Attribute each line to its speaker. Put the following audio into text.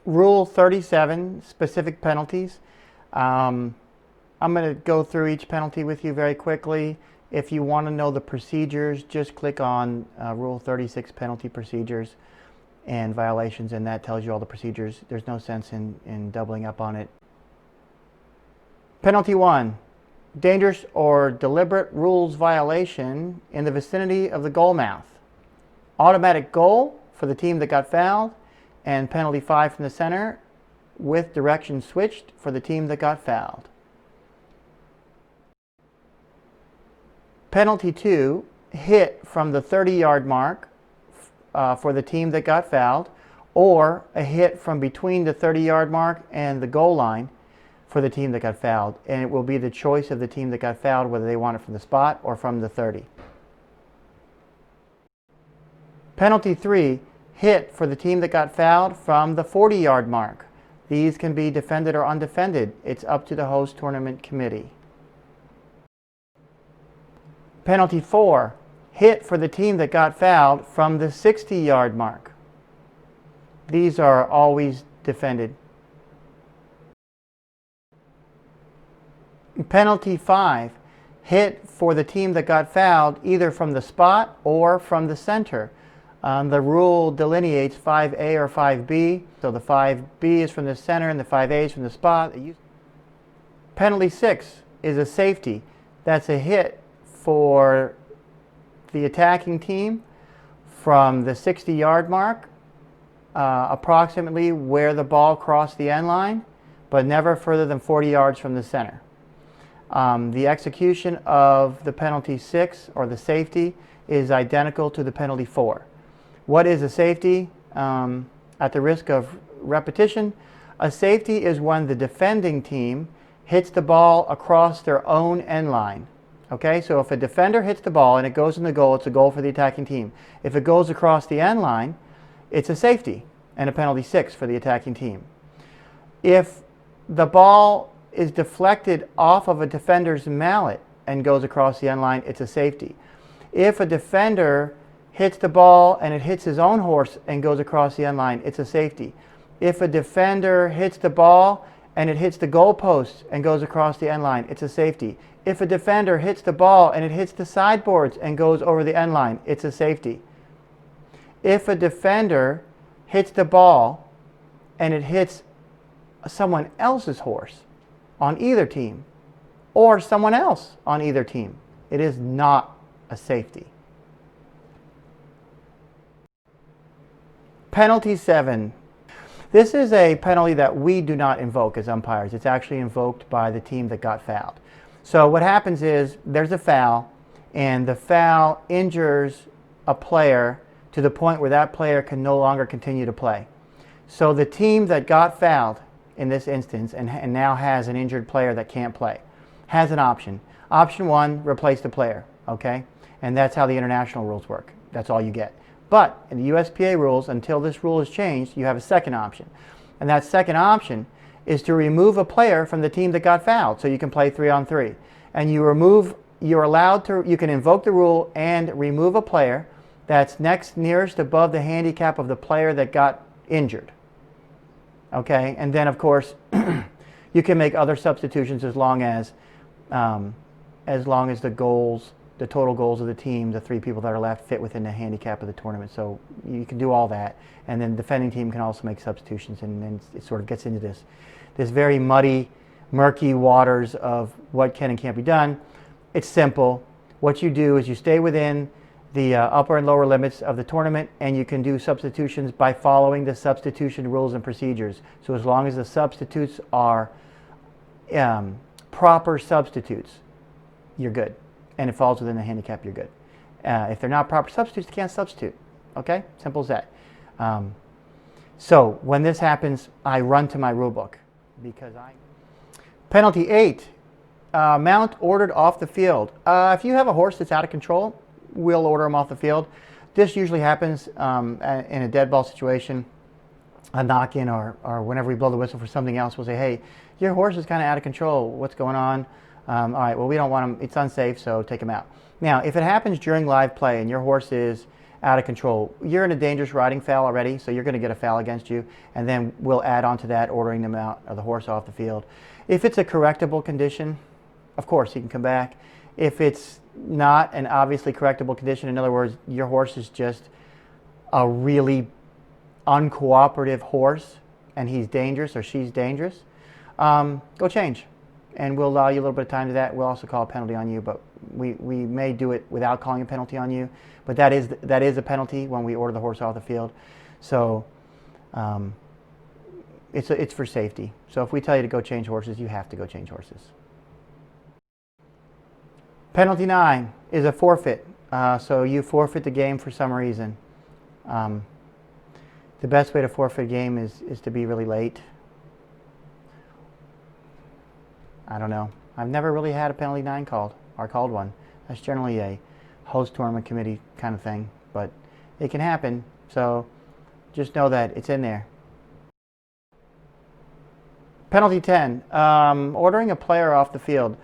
Speaker 1: Rule 37, specific penalties. I'm going to go through each penalty with you very quickly. If you want to know the procedures, just click on Rule 36, penalty procedures and violations, and that tells you all the procedures. There's no sense in doubling up on it. Penalty 1, dangerous or deliberate rules violation in the vicinity of the goal mouth. Automatic goal for the team that got fouled, and penalty 5 from the center with direction switched for the team that got fouled. Penalty 2, hit from the 30-yard mark for the team that got fouled, or a hit from between the 30-yard mark and the goal line for the team that got fouled. And it will be the choice of the team that got fouled whether they want it from the spot or from the 30. Penalty 3, hit for the team that got fouled from the 40-yard mark. These can be defended or undefended. It's up to the host tournament committee. Penalty 4, hit for the team that got fouled from the 60-yard mark. These are always defended. Penalty 5, hit for the team that got fouled either from the spot or from the center. The rule delineates 5A or 5B, so the 5B is from the center and the 5A is from the spot. Penalty 6 is a safety. That's a hit for the attacking team from the 60-yard mark, approximately where the ball crossed the end line, but never further than 40 yards from the center. The execution of the penalty 6, or the safety, is identical to the penalty 4. What is a safety? At the risk of repetition, a safety is when the defending team hits the ball across their own end line. Okay, so if a defender hits the ball and it goes in the goal, it's a goal for the attacking team. If it goes across the end line, it's a safety and a penalty 6 for the attacking team. If the ball is deflected off of a defender's mallet and goes across the end line, it's a safety. If a defender hits the ball and it hits his own horse and goes across the end line, it's a safety. If a defender hits the ball and it hits the goalpost and goes across the end line, it's a safety. If a defender hits the ball and it hits the sideboards and goes over the end line, it's a safety. If a defender hits the ball and it hits someone else's horse on either team, or someone else on either team, it is not a safety. Penalty 7. This is a penalty that we do not invoke as umpires. It's actually invoked by the team that got fouled. So what happens is there's a foul, and the foul injures a player to the point where that player can no longer continue to play. So the team that got fouled in this instance and now has an injured player that can't play has an option. Option 1, replace the player, okay? And that's how the international rules work. That's all you get. But in the USPA rules, until this rule is changed, you have a second option. And that second option is to remove a player from the team that got fouled, so you can play 3-on-3. And you can invoke the rule and remove a player that's nearest above the handicap of the player that got injured. Okay, and then of course you can make other substitutions as long as the total goals of the team, the 3 people that are left, fit within the handicap of the tournament. So you can do all that, and then the defending team can also make substitutions, and then it sort of gets into this very muddy, murky waters of what can and can't be done. It's simple. What you do is you stay within the upper and lower limits of the tournament, and you can do substitutions by following the substitution rules and procedures. So as long as the substitutes are proper substitutes, you're good. And it falls within the handicap, you're good. If they're not proper substitutes, you can't substitute. Okay? Simple as that. So when this happens, I run to my rule book. Penalty 8, mount ordered off the field. If you have a horse that's out of control, we'll order him off the field. This usually happens in a dead ball situation, a knock-in, or whenever we blow the whistle for something else, we'll say, hey, your horse is kind of out of control. What's going on? All right, well, we don't want him. It's unsafe, so take him out. Now, if it happens during live play and your horse is out of control. You're in a dangerous riding foul already, so you're going to get a foul against you, and then we'll add on to that ordering them out of the horse off the field. If it's a correctable condition, of course, he can come back. If it's not an obviously correctable condition, in other words, your horse is just a really uncooperative horse and he's dangerous or she's dangerous, go change. And we'll allow you a little bit of time to that. We'll also call a penalty on you, but we may do it without calling a penalty on you. But that is a penalty when we order the horse off the field. So it's for safety. So if we tell you to go change horses, you have to go change horses. Penalty 9 is a forfeit. So you forfeit the game for some reason. The best way to forfeit a game is to be really late. I don't know. I've never really had a penalty 9 called, or called one. That's generally a host tournament committee kind of thing, but it can happen. So just know that it's in there. Penalty 10, ordering a player off the field.